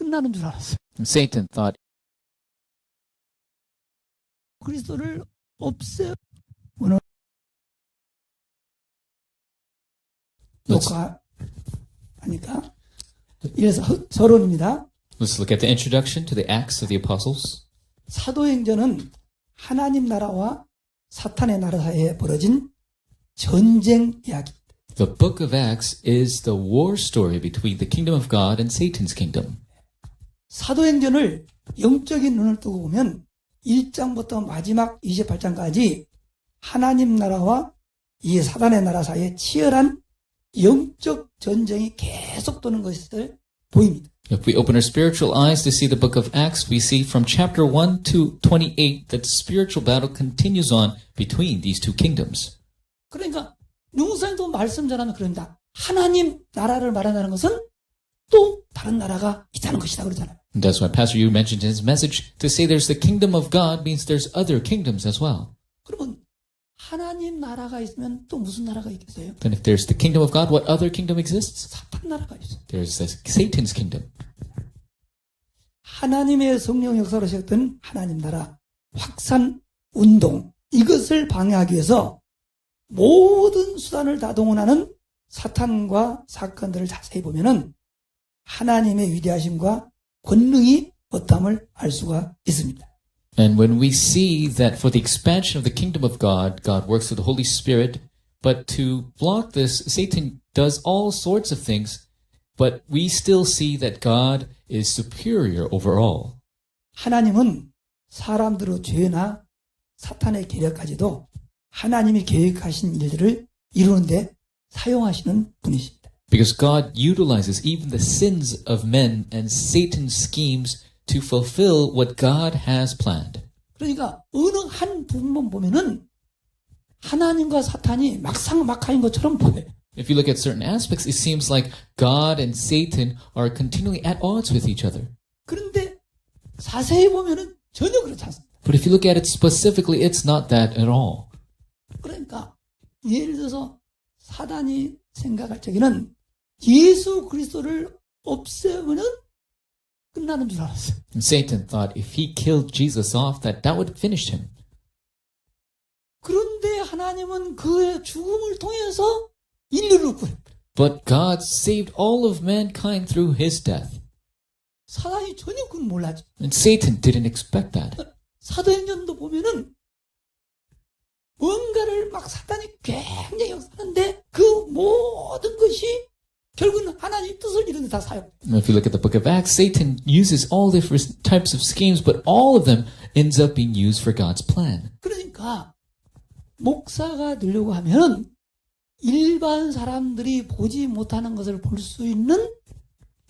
끝나는 줄 알았어요. Satan thought 그리스도를 없애는 녹화하니까 이래서 서론입니다. Let's look at the introduction to the Acts of the Apostles. 사도행전은 하나님 나라와 사탄의 나라 사이에 벌어진 전쟁 이야기. The book of Acts is the war story between the kingdom of God and Satan's kingdom. 사도행전을 영적인 눈을 뜨고 보면 1장부터 마지막 28장까지 하나님 나라와 이 사단의 나라 사이에 치열한 영적 전쟁이 계속 도는 것을 보입니다. If we open our spiritual eyes to see the book of Acts, we see from chapter 1 to 28 that the spiritual battle continues on between these two kingdoms. 그러니까 누구사님도 말씀 전하면 그런다. 하나님 나라를 말한다는 것은 또 다른 나라가 있다는 것이다 그러잖아요. And that's why Pastor Yu mentioned in his message to say there's the kingdom of God means there's other kingdoms as well. 그러면 하나님 나라가 있으면 또 무슨 나라가 있겠어요? Then if there's the kingdom of God, what other kingdom exists? 사탄 나라가 있어요. There's Satan's kingdom. 하나님의 성령 역사로 시작된 하나님 나라 확산 운동 이것을 방해하기 위해서 모든 수단을 다 동원하는 사탄과 사건들을 자세히 보면은 하나님의 위대하심과 권능이 어떠함을 알 수가 있습니다. And when we see that for the expansion of the kingdom of God, God works through the Holy Spirit, but to block this, Satan does all sorts of things, but we still see that God is superior over all. 하나님은 사람들의 죄나 사탄의 계략까지도 하나님이 계획하신 일들을 이루는데 사용하시는 분이십니다. Because God utilizes even the sins of men and Satan's schemes to fulfill what God has planned. 그러니까 어느 한 부분만 보면은 하나님과 사탄이 막상막하인 것처럼 보여요. If you look at certain aspects, it seems like God and Satan are continually at odds with each other. 그런데 자세히 보면은 전혀 그렇지 않습니다. But if you look at it specifically, it's not that at all. 그러니까 예를 들어서 사단이 생각할 적에는 예수 그리스도를 없애면은 끝나는 줄 알았어요. And Satan thought if he killed Jesus off, that would finish him. 그런데 하나님은 그의 죽음을 통해서 인류를 구해요. But God saved all of mankind through his death. 사단이 전혀 그건 몰랐죠. And Satan didn't expect that. 사도행전도 보면은 뭔가를 막 사단이 굉장히 역사하는데 그 모든 것이 결국은 하나님의 뜻을 이루는 데 다 사용. If you look at the book of Acts, Satan uses all different types of schemes, but all of them ends up being used for God's plan. 그러니까 목사가 되려고 하면 일반 사람들이 보지 못하는 것을 볼 수 있는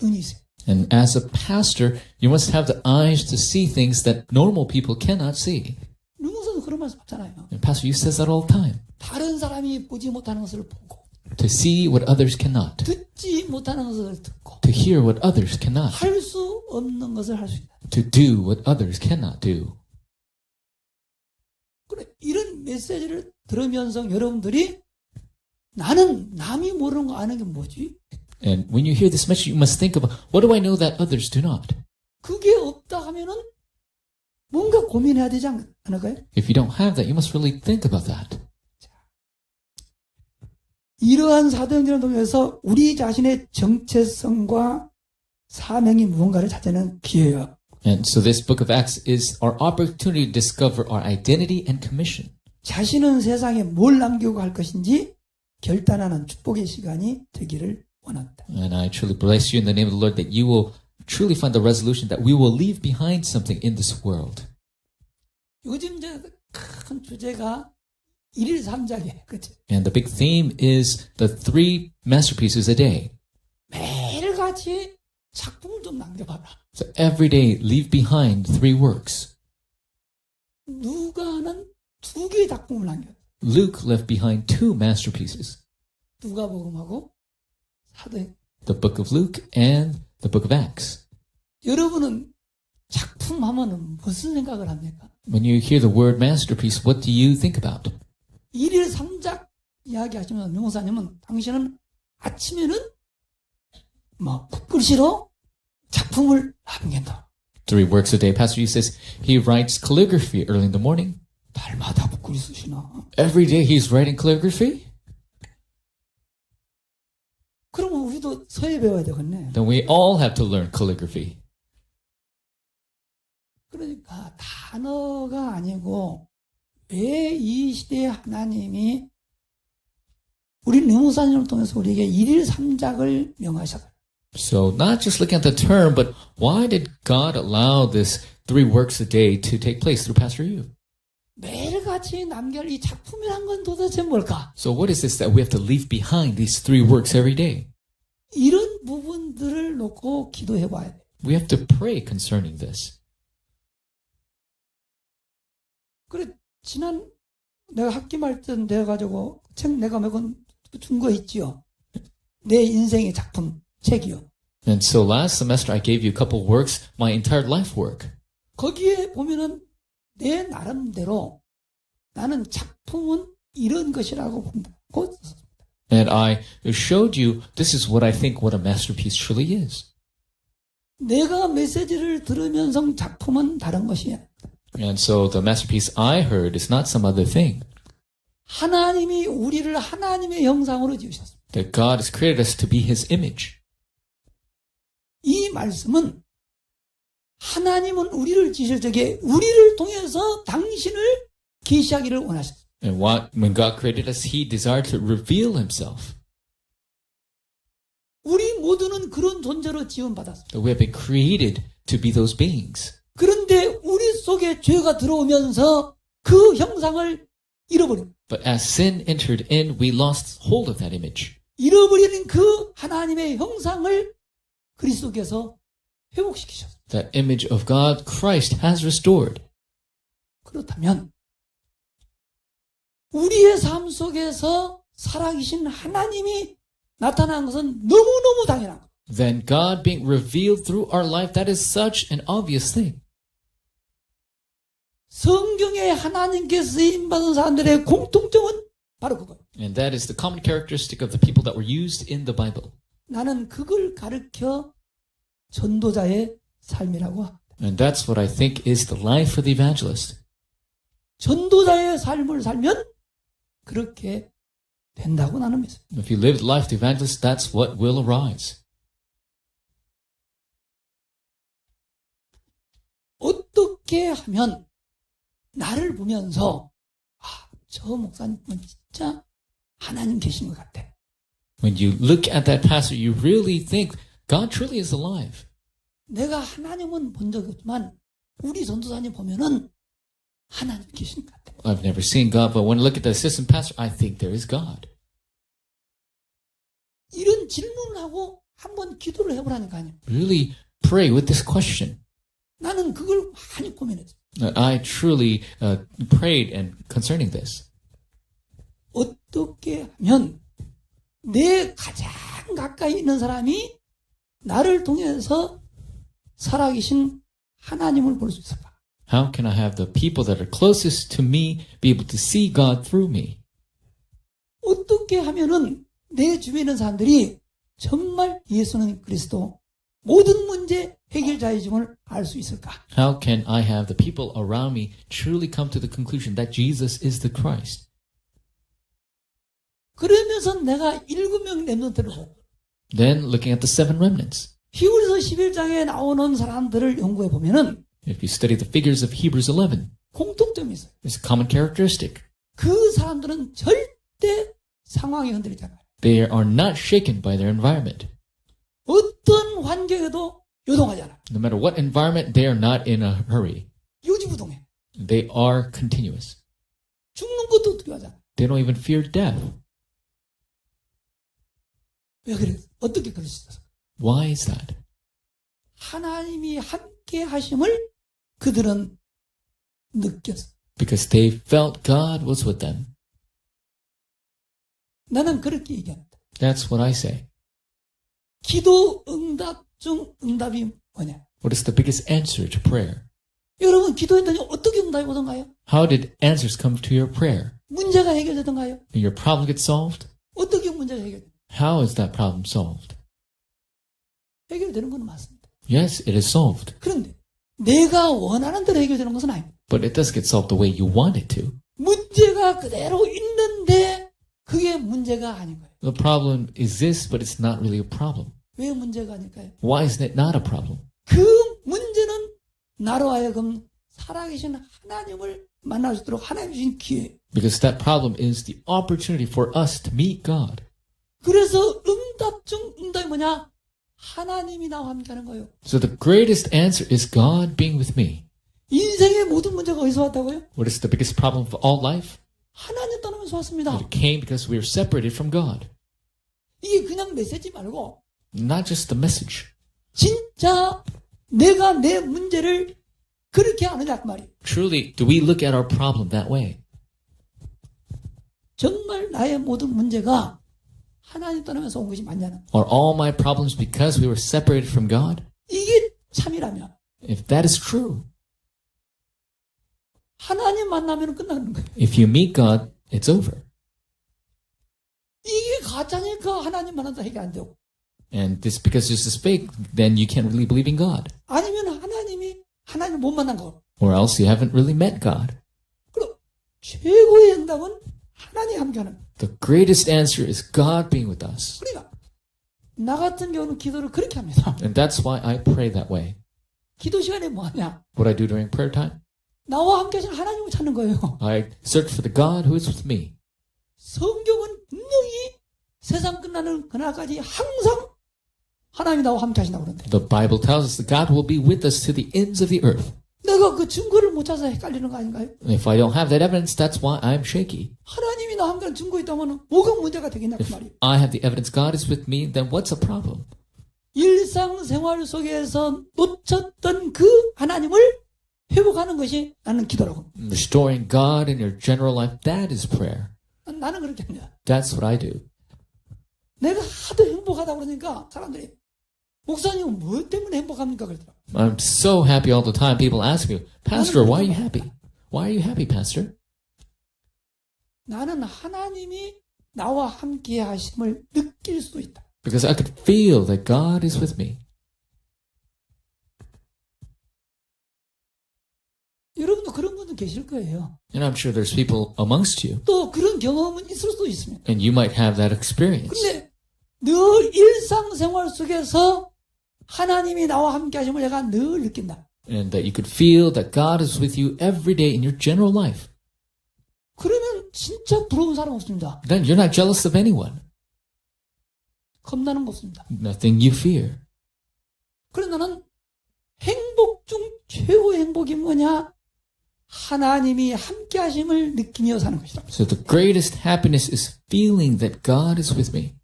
눈이 있어요. And as a pastor, you must have the eyes to see things that normal people cannot see. 누구서도 그런 말씀 하잖아요. And Pastor Yu says that all the time. 다른 사람이 보지 못하는 것을 보고 To see what others cannot. 듣지 못하는 것을 듣고 To hear what others cannot. 할 수 없는 것을 할 수 있다. To do what others cannot do. 그래, 이런 메시지를 들으면서 여러분들이 나는 남이 모르는 거 아는 게 뭐지? And when you hear this message, you must think about, what do I know that others do not? 그게 없다 하면은 뭔가 고민해야 되지 않을까요? If you don't have that, you must really think about that. 이러한 사도행전을 통해서 우리 자신의 정체성과 사명이 무언가를 찾아내는 기회예요. And so this book of Acts is our opportunity to discover our identity and commission. 자신은 세상에 뭘 남기고 갈 것인지 결단하는 축복의 시간이 되기를 원합니다. And I truly bless you in the name of the Lord that you will truly find the resolution that we will leave behind something in this world. 요즘 이제 큰 주제가 1일 3작이에요. 그치? And the big theme is the 3 masterpieces a day. 매일같이 작품을 좀 남겨봐라. So every day leave behind 3 works. 누가는 2개의 작품을 남겨요. Luke left behind 2 masterpieces. 누가복음하고 사도행. The book of Luke and the book of Acts. 여러분은 작품 하면은 무슨 생각을 합니까? When you hear the word masterpiece, what do you think about? 1일 3작 이야기하시면 명호사님은 당신은 아침에는 뭐 붓글씨로 작품 작품을 남긴다. 3 works a day. Pastor Yu says he writes calligraphy early in the morning. 달마다 붓글이 쓰시나? Every day he's writing calligraphy. 그러면 우리도 서예 배워야 되겠네. Then we all have to learn calligraphy. 그러니까 단어가 아니고 왜 이 시대에 하나님이 우리 능우사님을 통해서 우리에게 일일 삼작을 명하셨어요. So not just looking at the term, but why did God allow this 3 works a day to take place through Pastor Yu? 매일같이 남겨할 이 작품이란 건 도대체 뭘까? So what is this that we have to leave behind these 3 works every day? 이런 부분들을 놓고 기도해 봐야 돼. We have to pray concerning this. 그래, 지난 내가 학기 말 때 내가지고 책 내가 몇 권 준 거 있지요. 내 인생의 작품 책이요. And so last semester I gave you a couple works, my entire life work. 거기에 보면은 내 나름대로 나는 작품은 이런 것이라고 본다고. And I showed you this is what I think what a masterpiece truly is. 내가 메시지를 들으면서 작품은 다른 것이야. And so the masterpiece I heard is not some other thing. 하나님이 우리를 하나님의 형상으로 지으셨습니다. That God has created us to be His image. 이 말씀은 하나님은 우리를 지으실 적에 우리를 통해서 당신을 계시하기를 원하셨습니다. And when God created us, He desired to reveal Himself. 우리 모두는 그런 존재로 지원받았습니다. That we have been created to be those beings. 그런데 우리 속에 죄가 들어오면서 그 형상을 잃어버립니다. But as sin entered in, we lost hold of that image. 잃어버리는 그 하나님의 형상을 그리스도께서 회복시키셨습니다. That image of God, Christ has restored. 그렇다면 우리의 삶 속에서 살아계신 하나님이 나타난 것은 너무너무 당연한 것. Then God being revealed through our life, that is such an obvious thing. 성경에 하나님께 쓰임받은 사람들의 공통점은 바로 그거예요. And that is the common characteristic of the people that were used in the Bible. 나는 그걸 가르쳐 전도자의 삶이라고 합니다. And that's what I think is the life of the evangelist. 전도자의 삶을 살면 그렇게 된다고 나는 믿습니다. If you live the life of the evangelist, that's what will arise. 어떻게 하면 나를 보면서 저 목사님은 진짜 하나님 계신 것 같아. When you look at that pastor, you really think God truly is alive. 내가 하나님은 본 적이 없지만 우리 전도사님 보면은 하나님 계신 것 같아. I've never seen God, but when I look at the assistant pastor, I think there is God. 이런 질문을 하고 한번 기도를 해보라니까요. Really pray with this question. 나는 그걸 많이 고민했어. I truly prayed and concerning this. 어떻게 하면 내 가장 가까이 있는 사람이 나를 통해서 살아계신 하나님을 볼 수 있을까? How can I have the people that are closest to me be able to see God through me? 어떻게 하면은 내 주변에 있는 사람들이 정말 예수는 그리스도 모든 문제 해결자이심을 알 수 있을까? How can I have the people around me truly come to the conclusion that Jesus is the Christ? 그러면서 내가 7명 렘넌트를 보고 Then looking at the 7 remnants. 히브리서 11장에 나오는 사람들을 연구해 보면은 If you study the figures of Hebrews 11, 공통점이 있어요. there's a common characteristic. 그 사람들은 절대 상황이 흔들리지 않아요. They are not shaken by their environment. 어떤 환경에도 요동하지 않아요. No matter what environment, they are not in a hurry. 요지부동해. They are continuous. 죽는 것도 두려워하지 않아요. They don't even fear death. 왜 그래? 어떻게 그럴 수 있어요? Why is that? 하나님이 함께 하심을 그들은 느꼈어. Because they felt God was with them. 나는 그렇게 얘기합니다. That's what I say. 기도 응답 중 응답이 뭐냐? What is the biggest answer to prayer? 여러분 기도했더니 어떻게 응답이 오던가요? How did answers come to your prayer? 문제가 해결되던가요? Did your problem get solved? 어떻게 문제가 해결돼요? How is that problem solved? 해결되는 건 맞습니다. Yes, it is solved. 그런데 내가 원하는 대로 해결되는 것은 아닙니다. But it does get solved the way you want it to. 문제가 그대로 있는데 그게 문제가 아닌 거예요. The problem exists, but it's not really a problem. 왜 문제가 아닐까요? Why isn't it not a problem? 그 문제는 나로 하여금 살아계신 하나님을 만날 수 있도록 하나님 주신 기회. Because that problem is the opportunity for us to meet God. 그래서 응답 중 응답이 뭐냐? 하나님이 나와 함께하는 거예요. So the greatest answer is God being with me. 인생의 모든 문제가 어디서 왔다고요? What is the biggest problem of all life? 하나님 떠나면서 왔습니다. It came because we were separated from God. 이게 그냥 메시지 말고 Not just the message. 진짜 내가 내 문제를 그렇게 아느냐 그 말이에요. Truly, do we look at our problem that way? 정말 나의 모든 문제가 하나님 떠나면서 온 것이 맞냐는. Are all my problems because we were separated from God? 이게 참이라면 If that is true, 하나님 만나면 끝나는 거예요. if you meet God, it's over. 이게 가짜니까 하나님 만난다 해결 안 되고 And this because this is fake, then you can't really believe in God. 아니면 하나님을 못 만난 거. Or else you haven't really met God. 그럼 최고의 응답은 하나님 함께하는. The greatest answer is God being with us. 그러니까 나 같은 경우는 기도를 그렇게 합니다. And that's why I pray that way. 기도 시간에 뭐 하냐? What I do during prayer time? 나와 함께 하시는 하나님을 찾는 거예요. I search for the God who is with me. 성경은 분명히 세상 끝나는 그날까지 항상 하나님이 나와 함께 하신다고 그러는데 The Bible tells us that God will be with us to the ends of the earth. 내가 그 증거를 못 찾아서 헷갈리는 거 아닌가요? And if I don't have that evidence, that's why I'm shaky. 하나님이 나와 함께하는 증거 있다면 뭐가 문제가 되겠냐 그 If 말이에요. I have the evidence God is with me, then what's the problem? 일상생활 속에서 놓쳤던 그 하나님을 회복하는 것이 나는 기도라고. Restoring God in your general life, that is prayer. 나는 그렇게 합니다. That's what I do. 내가 하도 행복하다 그러니까 사람들이 목사님은 뭐 때문에 행복합니까? 그러더라고요. I'm so happy all the time. People ask me, Pastor, why are you happy? Why are you happy, Pastor? 나는 하나님이 나와 함께 하심을 느낄 수 있다. Because I could feel that God is with me. 여러분도 그런 분들 계실 거예요. And I'm sure there's people amongst you, 또 그런 경험은 있을 수도 있습니다. and you might have that experience. 근데 늘 일상생활 속에서 하나님이 나와 함께 하심을 내가 늘 느낀다. And that you could feel that God is with you every day in your general life. 그러면 진짜 부러운 사람 없습니다. Then you're not jealous of anyone. 겁나는 거 없습니다. Nothing you fear. 그래서 나는 행복 중 최고의 행복이 뭐냐? 하나님이 함께 하심을 느끼며 사는 것이다. So the greatest happiness is feeling that God is with me.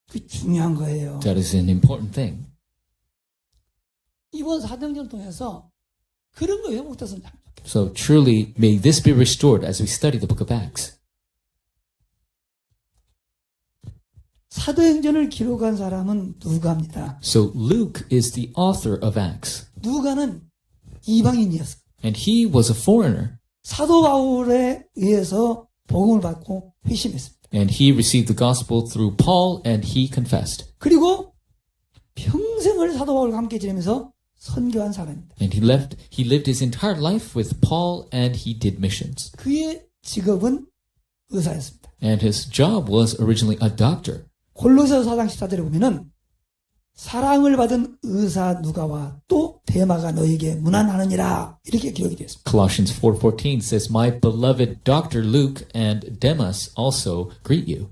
그게 중요한 거예요. That is an important thing. 이번 사도행전을 통해서 그런 거 회복됐으면 참 좋겠어요. So truly, may this be restored as we study the book of Acts. 사도행전을 기록한 사람은 누가입니다. So Luke is the author of Acts. 누가는 이방인이었어요. And he was a foreigner. 사도 바울에 의해서 복음을 받고 회심했습니다. And he received the gospel through Paul and he confessed. 그리고 평생을 사도 바울과 함께 지내면서 선교한 사람입니다. And he lived his entire life with Paul and he did missions. 그의 직업은 의사였습니다. And his job was originally a doctor. 골로새서 4장 14절에 보면은 사랑을 받은 의사 누가와 또 데마가 너에게 문안하느니라 이렇게 기록이 되어 있습니다. Colossians 4:14 says, My beloved doctor Luke and Demas also greet you.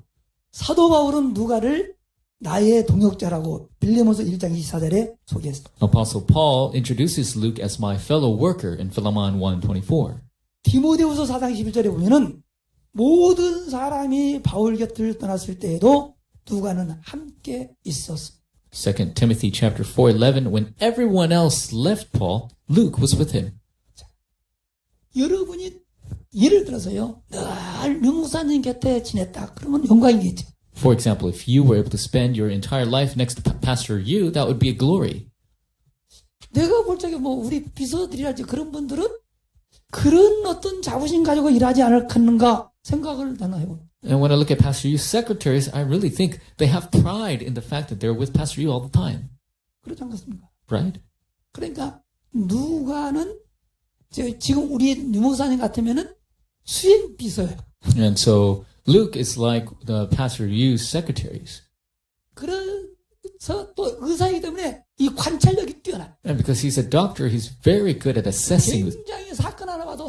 사도 바울은 누가를 나의 동역자라고 빌레몬서 1장 24절에 소개했습니다. Apostle Paul introduces Luke as my fellow worker in Philemon 1:24. 디모데후서 4장 11절에 보면은 모든 사람이 바울 곁을 떠났을 때에도 누가는 함께 있었습니다. 2 Timothy chapter 4:11 When everyone else left Paul, Luke was with him. 여러분이 예를 들어서요. 늘 명목사님 곁에 지냈다. 그러면 영광이겠죠. For example, if you were able to spend your entire life next to Pastor Yu, that would be a glory. 내가 볼 적에 뭐 우리 비서들이랄지 그런 분들은 그런 어떤 자부심 가지고 일하지 않을까 생각을 나는 해봅니다. And when I look at Pastor Yu's secretaries, I really think they have pride in the fact that they're with Pastor Yu all the time. 그렇지 않겠습니까? right? 그러니까 누가는 지금 우리 유목사님 같으면은 수행 비서예요. And so Luke is like the Pastor Yu's secretaries. 그래서 또 의사이기 때문에 이 관찰력이 뛰어나요. And because he's a doctor, he's very good at assessing. 굉장히 사건 하나 봐도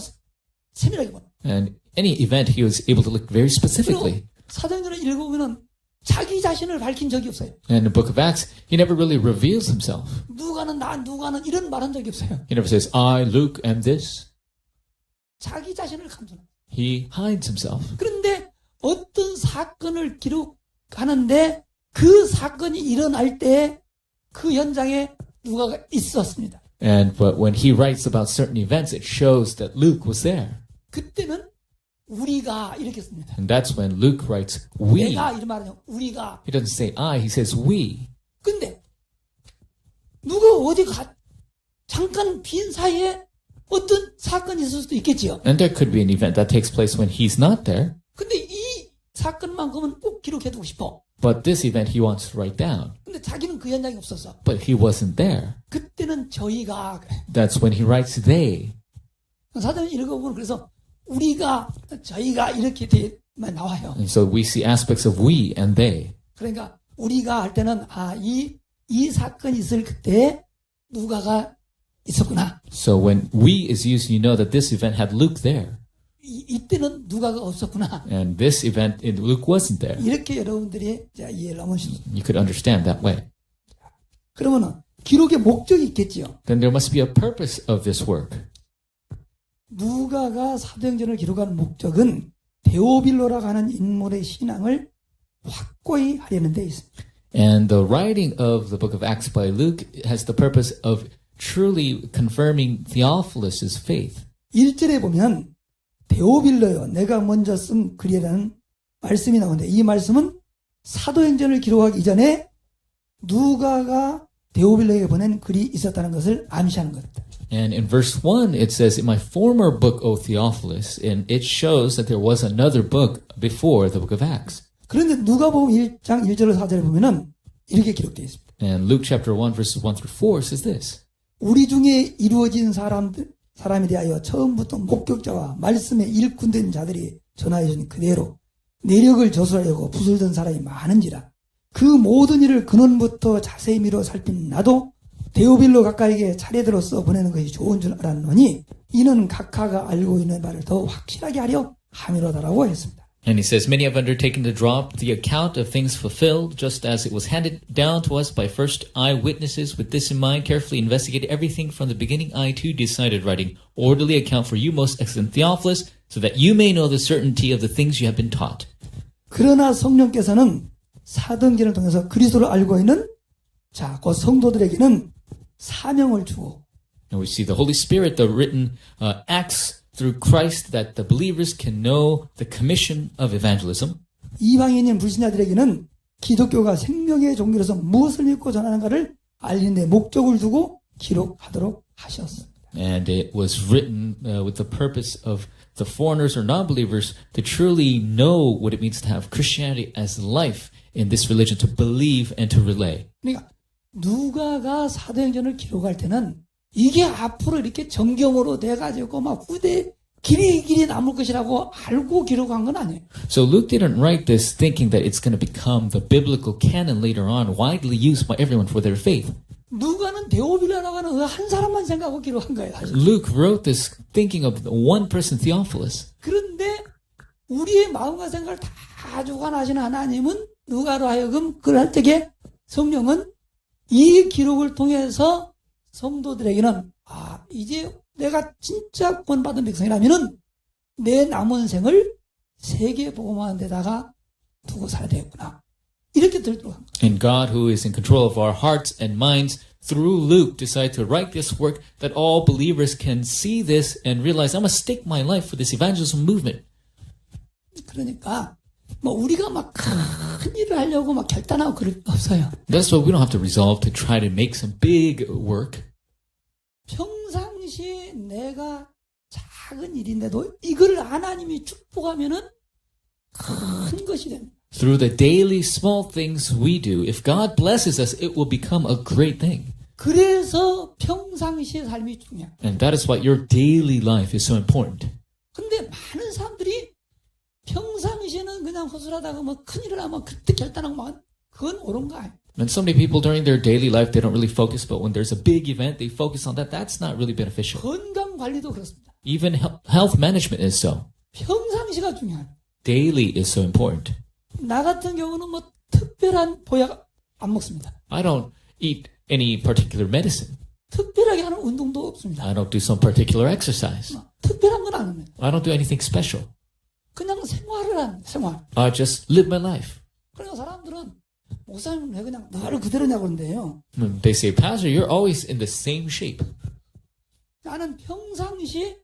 세밀하게 보는. And any event, he was able to look very 그리고 specifically. 사도행전을 읽어보면은 자기 자신을 밝힌 적이 없어요. And in the book of Acts, he never really reveals himself. 누가는 이런 말 한 적이 없어요. He never says, I, Luke, am this. 자기 자신을 감추는. He hides himself. 그런데 어떤 사건을 기록하는데 그 사건이 일어날 때 그 현장에 누가가 있었습니다. But when he writes about certain events, it shows that Luke was there. 그때는 우리가 이렇게 씁니다. And that's when Luke writes, we. 내가 이런 말하냐. 우리가. He doesn't say I, he says we. 근데 누가 어디 잠깐 빈 사이에 어떤 사건이 있을 수도 있겠지요. And there could be an event that takes place when he's not there. 근데 이 사건만큼은 꼭 기록해두고 싶어. But this event he wants to write down. 근데 자기는 그 현장에 없었어. But he wasn't there. 그때는 저희가. That's when he writes they. 사도행 읽어보면 그래서 우리가 저희가 이렇게 나와요. And so we see aspects of we and they. 그러니까 우리가 할 때는 이 사건이 있을 그때 누가가 있었구나. So when we is used, you know that this event had Luke there. 이때는 누가가 없었구나. And this event, Luke wasn't there. 이렇게 여러분들이 이해를 하면 You could understand that way. 그러면은 기록의 목적이 있겠지요. Then there must be a purpose of this work. 누가가 사도행전을 기록한 목적은 데오빌로라고 하는 인물의 신앙을 확고히 하려는 데 있습니다. And the writing of the book of Acts by Luke has the purpose of truly confirming Theophilus' faith. 1절에 보면 데오빌로요 내가 먼저 쓴 글이라는 말씀이 나오는데 이 말씀은 사도행전을 기록하기 이전에 누가가 데오빌로에게 보낸 글이 있었다는 것을 암시하는 겁니다. And in verse 1 it says, in my former book, O Theophilus, and it shows that there was another book before the book of Acts. 그런데 누가복음 1장 1절로 4절에 보면은 이렇게 기록되어 있습니다. And Luke chapter 1 verses 1 through 4 says this. 우리 중에 이루어진 사람에 대하여 처음부터 목격자와 말씀에 일꾼된 자들이 전하여 준 그대로 내력을 저술하려고 붓을 든 사람이 많은지라 그 모든 일을 근원부터 자세히 미뤄 살핀 나도 데오빌로 각각에게 차례대로 써 보내는 것이 좋은 줄 알았노니 이는 각하가 알고 있는 바를 더 확실하게 하려 함이로다라고 했습니다. And he says, many have undertaken to draw up the account of things fulfilled, just as it was handed down to us by first eyewitnesses. With this in mind, carefully investigated everything from the beginning. I too decided writing orderly account for you, most excellent Theophilus, so that you may know the certainty of the things you have been taught. 그러나 성령께서는 사도행전을 통해서 그리스도를 알고 있는 곧 성도들에게는 사명을 주고 And we see the Holy Spirit, the written acts through Christ, that the believers can know the commission of evangelism. 이방인인 불신자들에게는 기독교가 생명의 종교로서 무엇을 믿고 전하는가를 알리는 데 목적을 두고 기록하도록 하셨습니다. And it was written with the purpose of the foreigners or non-believers to truly know what it means to have Christianity as life in this religion, to believe and to relay. 그러니까 누가가 사도행전을 기록할 때는 이게 앞으로 이렇게 정경으로 돼가지고 막 후대 길이 남을 것이라고 알고 기록한 건 아니에요. So Luke didn't write this thinking that it's going to become the biblical canon later on, widely used by everyone for their faith. 누가는 데오빌로라고 하는 한 사람만 생각하고 기록한 거예요. 사실. Luke wrote this thinking of one person, Theophilus. 그런데 우리의 마음과 생각을 다 주관하시는 하나님은 누가로 하여금 그걸 할 적에 성령은 이 기록을 통해서 성도들에게는 이제 내가 진짜 구원받은 백성이라면은 내 남은 생을 세계 복음하는 데다가 두고 살아야 되겠구나. 이렇게 들도록 한 거예요. And God, who is in control of our hearts and minds, through Luke, decided to write this work that all believers can see this and realize, I'm going to stake my life for this evangelism movement. 그러니까 우리가 막 큰 일을 하려고 막 결단하고 그럴 거 없어요. That's why we don't have to resolve to try to make some big work. 평상시에 내가 작은 일인데도 이걸 하나님이 축복하면은 큰 것이 됩니다. Through the daily small things we do, if God blesses us, it will become a great thing. 그래서 평상시의 삶이 중요해요. And that is why your daily life is so important. 근데 많은 사람들이 평상시에는 그냥 허술하다가 뭐 큰일을 하면 그때 결단하고 막 그건 옳은 거 아니에요. And so many people during their daily life, they don't really focus, but when there's a big event, they focus on that. That's not really beneficial. 건강 관리도 그렇습니다. Even health management is so. 평상시가 중요해요. Daily is so important. 나 같은 경우는 뭐 특별한 보약 안 먹습니다. I don't eat any particular medicine. 특별하게 하는 운동도 없습니다. I don't do some particular exercise. 특별한 건 안 합니다. I don't do anything special. 그냥 생활을 합니다. 생활. I just live my life. 그러니까 사람들은 목사님 왜 그냥 늘 그대로냐고 그러는데요. They say, Pastor, you're always in the same shape. 나는 평상시에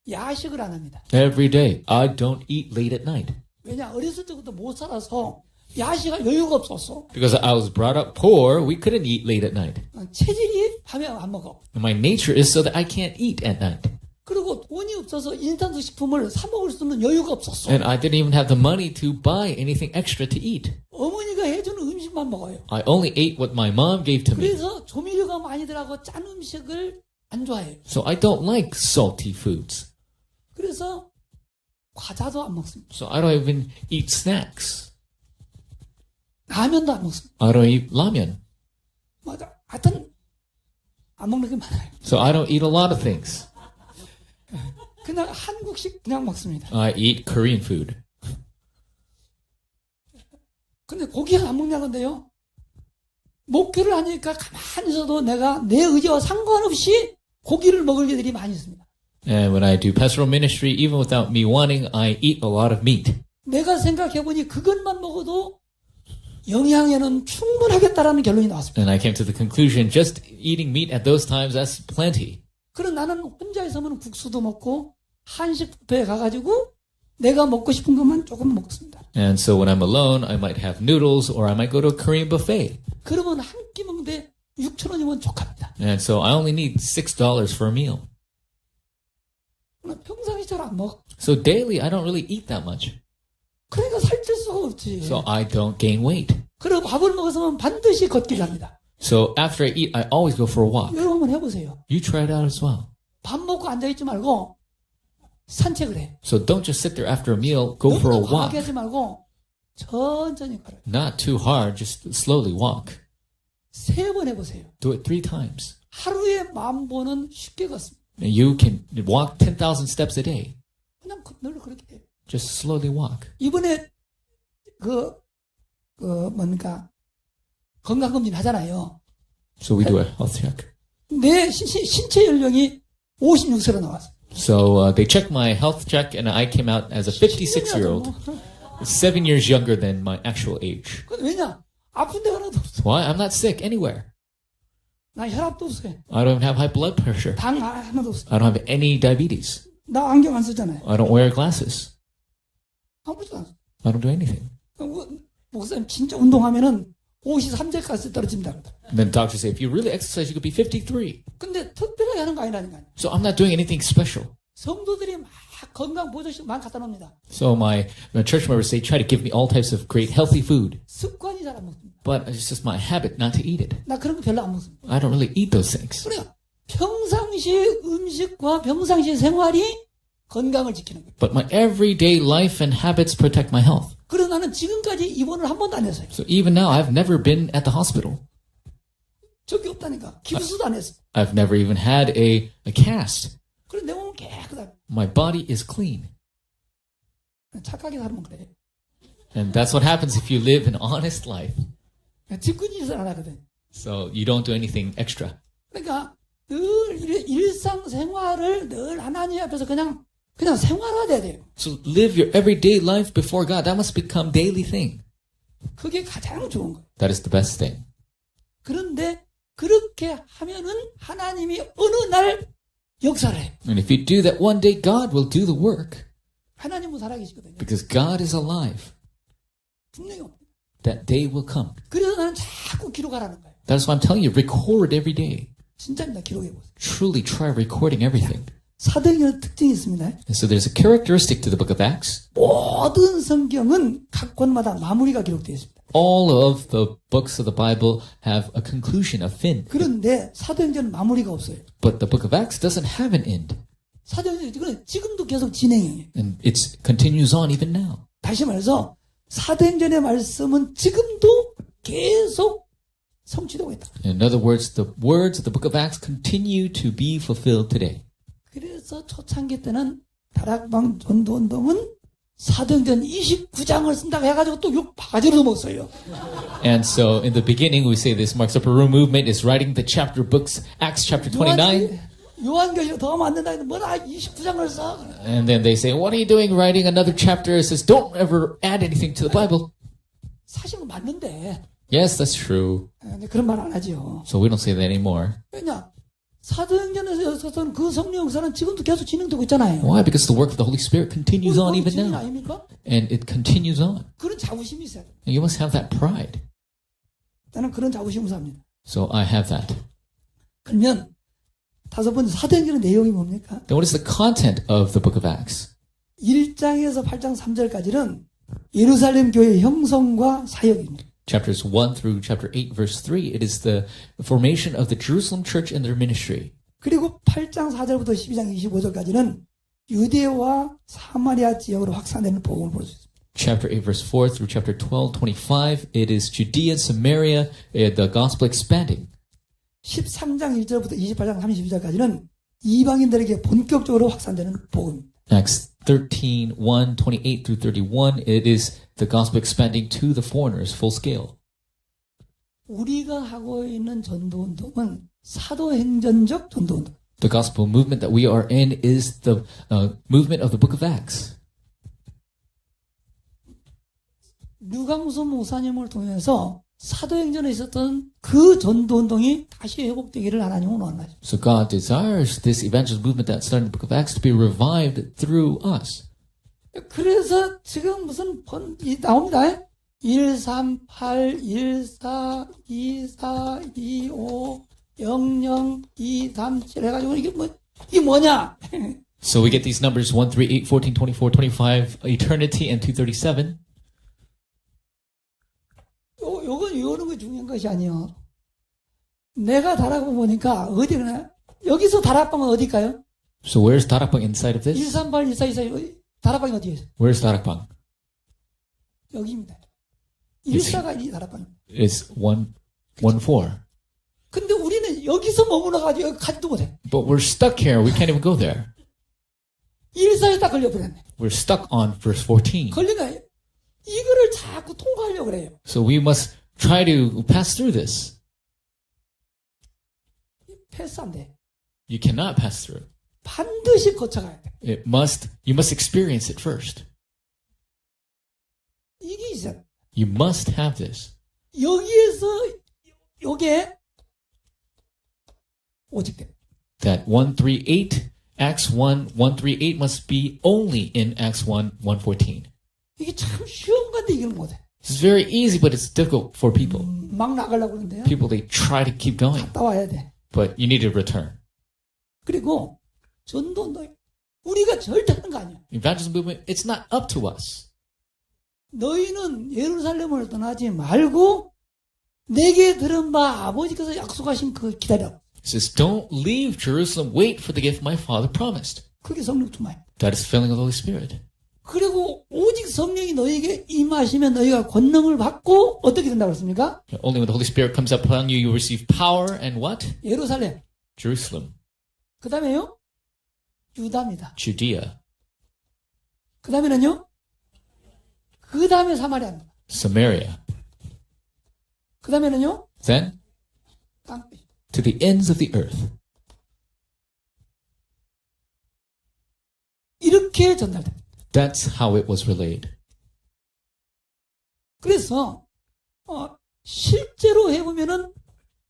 야식을 안 합니다. Every day, I don't eat late at night. 왜냐 어렸을 때부터 못 살아서 야식할 여유가 없었어. Because I was brought up poor, we couldn't eat late at night. 체질이 밤에 안 먹어. And my nature is so that I can't eat at night. 그리고 돈이 없어서 인스턴트 식품을 사 먹을 수 있는 여유가 없었어. And I didn't even have the money to buy anything extra to eat. 어머니가 해주는 음식만 먹어요. I only ate what my mom gave to me. 그래서 조미료가 많이 들어가고 짠 음식을 안 좋아해요. So I don't like salty foods. 그래서 과자도 안 먹습니다. So I don't even eat snacks. 라면도 안 먹습니다. I don't eat ramen. 맞아. 하여튼 안 먹는 게 많아요. So I don't eat a lot of things. 그냥 한국식 그냥 먹습니다. I eat Korean food. 근데 고기를 안 먹냐는데요. 목표를 하니까 가만히 있어도 내가 내 의지와 상관없이 고기를 먹을 일들이 많이 있습니다. And when I do pastoral ministry, even without me wanting, I eat a lot of meat. 내가 생각해보니 그것만 먹어도 영양에는 충분하겠다라는 결론이 나왔습니다. And I came to the conclusion, just eating meat at those times, that's plenty. 그럼 나는 혼자 있으면 국수도 먹고 한식 뷔페에 가가지고 내가 먹고 싶은 것만 조금 먹습니다. And so when I'm alone, I might have noodles or I might go to a Korean buffet. 그러면 한 끼 먹는데 6,000원이면 족합니다. And so I only need $6 for a meal. 평상시 잘 안 먹어. So daily, I don't really eat that much. 그러니까 살찔 수가 없지. So I don't gain weight. 그리고 밥을 먹어서는 반드시 걷기를 합니다. So after I eat, I always go for a walk. 여러분 한번 해보세요. You try it out as well. 밥 먹고 앉아있지 말고 산책을 해. So don't just sit there after a meal, go for a 너무 walk. 과하게 하지 말고 천천히 걸어요. Not too hard, just slowly walk. 3번 해보세요. Do it 3 times. 하루에 10,000보는 쉽게 걷습니다. And you can walk 10,000 steps a day. 그냥 늘 그렇게 해요. Just slowly walk. 이번에 뭔가 건강검진 하잖아요. So we do a health check. 내 신체 연령이 56세로 나왔어요. So they checked my health check and I came out as a 56-year-old. 7 years younger than my actual age. 왜냐? 아픈 데가 하나도 없어. Why? I'm not sick anywhere. 나 혈압도 없어요. I don't even have high blood pressure. 당 하나도 없어. I don't have any diabetes. 나 안경 안 쓰잖아요. I don't wear glasses. 아무것도 안 써. I don't do anything. 목사님 진짜 운동하면은 53세까지 떨어진다. And then doctors say, if you really exercise, you could be 53. 근데 특별하게 하는 거 아니라니까요. So I'm not doing anything special. 성도들이 막 건강 보조식 많이 갖다 놓습니다. So my church members, they try to give me all types of great healthy food. 습관이 잘 안 먹습니다. But it's just my habit not to eat it. 나 그런 거 별로 안 먹습니다. I don't really eat those things. 그래요. 평상시 음식과 평상시 생활이 건강을 지키는 거예요. But my everyday life and habits protect my health. 그래서 나는 지금까지 입원을 한 번도 안 했어요. So even now, I've never been at the hospital. 적이 없다니까. 기부수도 안 했어. I've never even had a cast. 그래서 내 몸은 깨끗하고. My body is clean. 착하게 살면 그래. And that's what happens if you live an honest life. 짓궂은 안 하거든. So you don't do anything extra. 그러니까 늘 일상생활을 늘 하나님 앞에서 그냥 생활화돼야 돼요. So live your everyday life before God. That must become daily thing. 그게 가장 좋은 거예요. That is the best thing. 그런데 그렇게 하면은 하나님이 어느 날 역사를 해요. And if you do that one day, God will do the work. 하나님은 살아계시거든요. Because God is alive. 분명히 옵니다. That day will come. 그래서 나는 자꾸 기록하라는 거예요. That's why I'm telling you, record every day. 진짜입니다. 기록해보세요. Truly try recording everything. 사도행전의 특징이 있습니다. And so there's a characteristic to the book of Acts. 모든 성경은 각 권마다 마무리가 기록되어 있습니다. All of the books of the Bible have a conclusion, a fin. 그런데 사도행전은 마무리가 없어요. But the book of Acts doesn't have an end. 사도행전은 지금도 계속 진행해요. And it continues on even now. 다시 말해서 사도행전의 말씀은 지금도 계속 성취되고 있다. In other words, the words of the book of Acts continue to be fulfilled today. 그래서 초창기 때는 다락방 전도운동은 사도행전 29장을 쓴다고 해가지고 또 욕 바가지로 먹었어요. And so in the beginning we say this Mark's Upper Room movement is writing the chapter books, Acts chapter 29. 요한계시록 더 만든다 했는데 뭐라 29장을 써. And then they say, what are you doing writing another chapter? It says, don't ever add anything to the Bible. 사실은 맞는데 Yes, that's true. 근데 그런 말 안 하지요. So we don't say that anymore. 왜냐? 사도행전에서 있었던 그 성령 역사는 지금도 계속 진행되고 있잖아요. Why? Because the work of the Holy Spirit continues on even 진행 now. 아닙니까? And it continues on. 그런 자부심이 있어요. And you must have that pride. 나는 그런 자부심을 삽니다. So I have that. 그러면 다섯 번째 사도행전의 내용이 뭡니까? Then what is the content of the book of Acts? 1장에서 8장 3절까지는 예루살렘 교회 형성과 사역입니다. Chapters 1 through chapter 8 verse 3, it is the formation of the Jerusalem church and their ministry. 그리고 8장 4절부터 12장 25절까지는 유대와 사마리아 지역으로 확산되는 복음을 볼 수 있습니다. Chapter 8 verse 4 through chapter 12, 25, it is Judea and Samaria, the gospel expanding. 13장 1절부터 28장 32절까지는 이방인들에게 본격적으로 확산되는 복음입니다. Acts 13, 1, 28 through 31, it is the gospel expanding to the foreigners, full scale. 우리가 하고 있는 전도운동은 사도행전적 전도운동. The gospel movement that we are in is the movement of the book of Acts. 류강수 목사님을 통해서 사도행전에 있었던 그 전도운동이 다시 회복되기를 하나님은 원하십니다. So God desires this evangelist movement that started in the book of Acts to be revived through us. 그래서 지금 무슨 나옵니다. 138, 14, 24, 25, 00, 237 해가지고 이게 뭐냐? So we get these numbers 1, 3, 8, 14, 24, 25, eternity, and 237. 요건 외우는 게 중요한 것이 아니요. 내가 다락방 보니까 어디 그냥 여기서 다락방은 어디일까요? So where's Darakbang inside of this? 138, 14, 24 다락방이 어디에 있어요? Where's Darakbang? 여기입니다. 14가 이 다락방입니다. It's 114. 근데 우리는 여기서 머물러가지고 여기 가지도 못해. But we're stuck here. We can't even go there. 1사에 딱 걸려버렸네. We're stuck on verse 14. 걸리니까 이거를 자꾸 통과하려고 그래요. So we must try to pass through this. 패스 안 돼. You cannot pass through. 반드시 거쳐가야 돼. You must experience it first. 이게 있어. You must have this. 여기에서 요게 오직돼. That 138, Acts 1, 138 must be only in Acts 1, 114. 이게 참 쉬운 건데 이걸 못해. It's very easy, but it's difficult for people. 막 나가려고 그러는데요. People, they try to keep going, 갔다 와야 돼. but you need to return. 그리고 전도운동 우리가 절대 하는 거 아니야. Evangelism movement, it's not up to us. 너희는 예루살렘을 떠나지 말고 내게 들은 바 아버지께서 약속하신 그 기다려. It says, don't leave Jerusalem, wait for the gift my father promised. 그게 성령 충만이야. That is filling of the Holy Spirit. 그리고 오직 성령이 너희에게 임하시면 너희가 권능을 받고 어떻게 된다고 그랬습니까? Only when the Holy Spirit comes upon you, you receive power and what? 예루살렘. Jerusalem, 그 다음에요? 유다입니다. Judea, 그 다음에는요? 그 다음에 사마리아입니다. Samaria. 그 다음에는요? Then, 땅끝. to the ends of the earth. 이렇게 전달됩니다. That's how it was relayed. 그래서 실제로 해보면은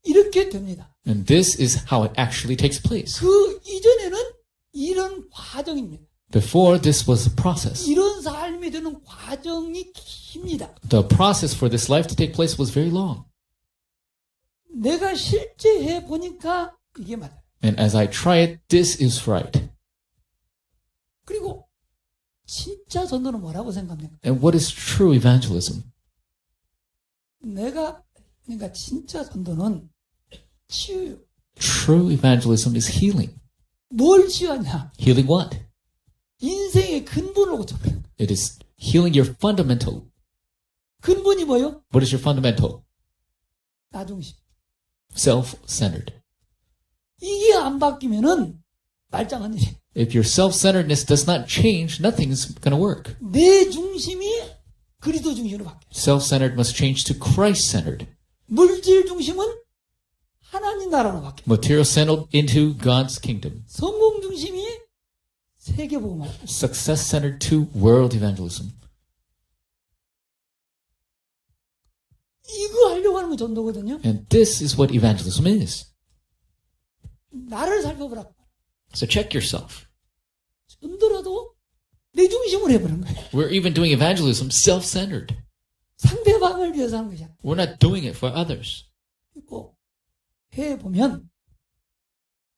이렇게 됩니다. And this is how it actually takes place. 그 이전에는 이런 과정입니다. Before, this was a process. 이런 삶이 되는 과정이 깁니다. The process for this life to take place was very long. 내가 실제 해보니까 이게 맞아요. And as I try it, this is right. 진짜 전도는 뭐라고 생각합니까? And what is true evangelism? 그러니까 진짜 전도는 치유. True evangelism is healing. 뭘 치유하냐? Healing what? 인생의 근본을 고쳐버려. It is healing your fundamental. 근본이 뭐요? What is your fundamental? 나 중심. Self-centered. 이게 안 바뀌면은 말짱한 일이. If your self-centeredness does not change, nothing's going to work. 내 중심이 그리스도 중심으로 바뀌어. Self-centered must change to Christ-centered. 물질 중심은 하나님 나라로 바뀌어. Material-centered into God's kingdom. 성공 중심이 세계복음화. Success-centered to world evangelism. 이거 하려고 하는 게 전도거든요. And this is what evangelism is. 나를 살펴보라. So check yourself. 전도라도 내 중심으로 해버린 거예요. We're even doing evangelism self-centered. 상대방을 위해서 하는 것이 아니라. We're not doing it for others. 그리고 해보면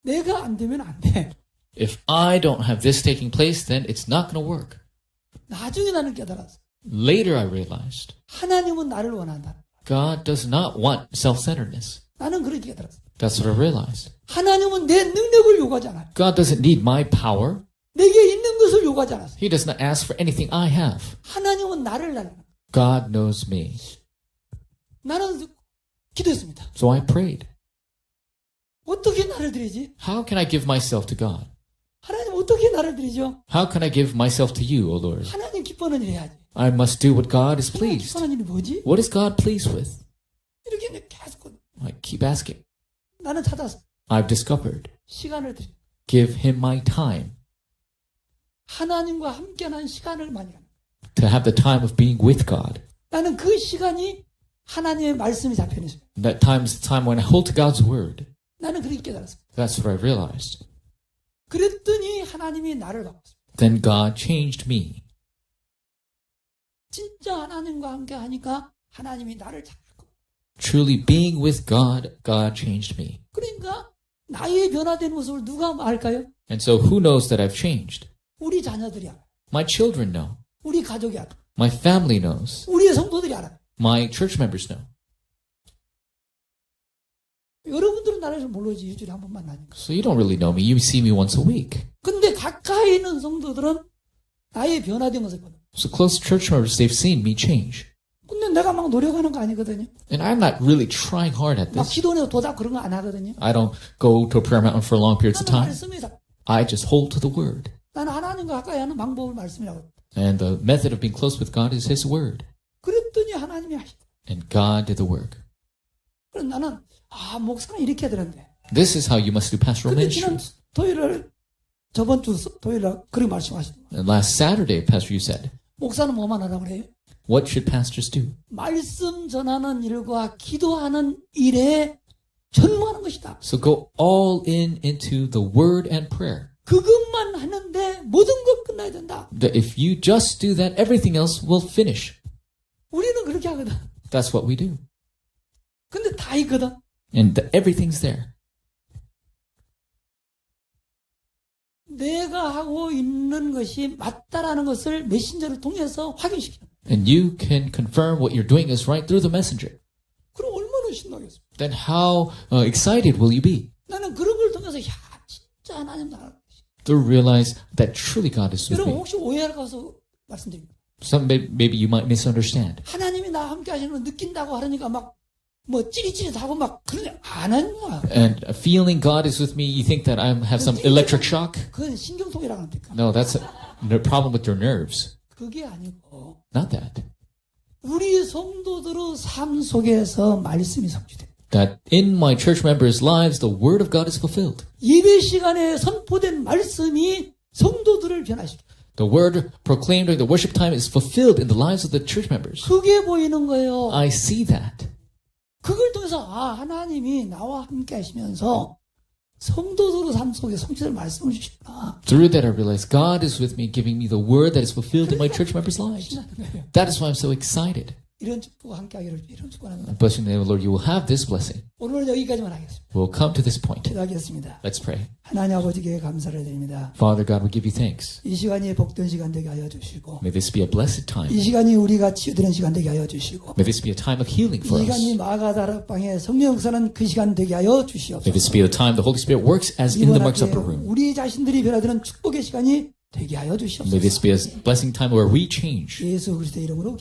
내가 안 되면 안 돼. If I don't have this taking place, then it's not going to work. 나중에 나는 깨달았어. Later I realized 하나님은 나를 원한다. God does not want self-centeredness. 나는 그렇게 깨달았어. That's what I realized. 하나님은 내 능력을 요구하지 않아요. God doesn't need my power. 내게 있는 것을 요구하지 않았어. He does not ask for anything I have. 하나님은 나를 달라는 거예요. God knows me. 나는 기도했습니다. So I prayed. 어떻게 나를 드리지? How can I give myself to God? 하나님 어떻게 나를 드리죠? How can I give myself to you, O Lord? 하나님 기뻐하는 일 해야지. I must do what God is 하나님 pleased. 기뻐하는 일이 뭐지? What is God pleased with? 이렇게 이제 계속 I keep asking. 나는 찾아서 I've discovered. 시간을 드려. Give him my time. 하나님과 함께하는 시간을 많이 갖는 거예요. To have the time of being with God. 나는 그 시간이 하나님의 말씀이 잡혀있는 시간. That time is the time when I hold to God's word. 나는 그렇게 깨달았습니다. That's what I realized. 그랬더니 하나님이 나를 바꿨습니다. Then God changed me. 진짜 하나님과 함께 하니까 하나님이 나를 잡고. Truly being with God, God changed me. 그러니까 나의 변화된 모습을 누가 알까요? And so who knows that I've changed? 우리 자녀들이 알아요. My children know. 우리 가족이 알아요. My family knows. 우리의 성도들이 알아요. My church members know. 여러분들은 나를 좀 모르지. 일주일에 한 번 만나니까. So you don't really know me. You see me once a week. 근데 가까이 있는 성도들은 나의 변화된 것을 보는. So close church members, they've seen me change. 근데 내가 막 노력하는 거 아니거든요. And I'm not really trying hard at 막 this. 기도내고 도닥 그런 거 안 하거든요. I don't go to a prayer mountain for long periods of 나는 time. 말씀이 잡. I just hold to the word. 나는 하나님과 가까이 하는 방법을 말씀이라고. And the method of being close with God is his word. 그랬더니 하나님이 하시더라. And God did the work. 그래서 나는 목사는 이렇게 해야 되는데. This is how you must do pastoral 근데 지난 ministry. 토요일을 저번 주 토요일에 그렇게 말씀하시더라고요. And last Saturday, Pastor, you said, 목사는 뭐만 하라고 그래요? what should pastors do? 말씀 전하는 일과 기도하는 일에 전무하는 것이다. So go all in into the word and prayer. 그것만 하는데 모든 것 끝나야 된다. That if you just do that, everything else will finish. 우리는 그렇게 하거든. That's what we do. 근데 다 있거든. And everything's there. 내가 하고 있는 것이 맞다라는 것을 메신저를 통해서 확인시키는. And you can confirm what you're doing is right through the messenger. 그럼 얼마나 신나겠어. Then how excited will you be 나는 그런 걸 통해서 진짜 하나님 나라. to realize that truly God is with 여러분 me? 혹시 오해할까서 말씀드립니다. Maybe you might misunderstand. 하나님이 나와 함께 하시는 걸 느낀다고 하니까 막 찌릿찌릿하고 막 그러냐 안 하는 거야. And feeling God is with me, you think that I have some electric shock? 그건 신경통이라고 합니까? No, that's a problem with your nerves. 그게 아니고 Not that. 우리 성도들의 삶 속에서 말씀이 성취돼. That in my church members' lives, the word of God is fulfilled. 예배 시간에 선포된 말씀이 성도들을 변화시켜. The word proclaimed during the worship time is fulfilled in the lives of the church members. 그게 보이는 거예요. I see that. 그걸 통해서 하나님이 나와 함께 하시면서 성도들의 삶 속에 성취될 말씀을 주시구나. Through that I realize God is with me, giving me the word that is fulfilled in my church members' lives. 신나는 거예요. That is why I'm so excited. 이런 축복과 함께 하기를 이런 축복하는 I bless you in the name of the Lord. You will have this blessing. 오늘 오늘은 여기까지만 하겠습니다. We'll come to this point. 기도하겠습니다. Let's pray. 하나님 아버지께 감사를 드립니다. Father God, we give you thanks. 이 시간이 복된 시간 되게 하여 주시고 May this be a blessed time. 이 시간이 우리가 치유되는 시간 되게 하여 주시고 May this be a time of healing 이 for 시간이 us. 마가다락방에 성령 역사는 그 시간 되게 하여 May this 주시옵소서. be the time the Holy Spirit works as in the 이번 Mark's 학기에 upper room. 우리 자신들이 변화되는 축복의 시간이 되게 하여 May this 주시옵소서. be a blessing time where we change. 예수 그리스도의 이름으로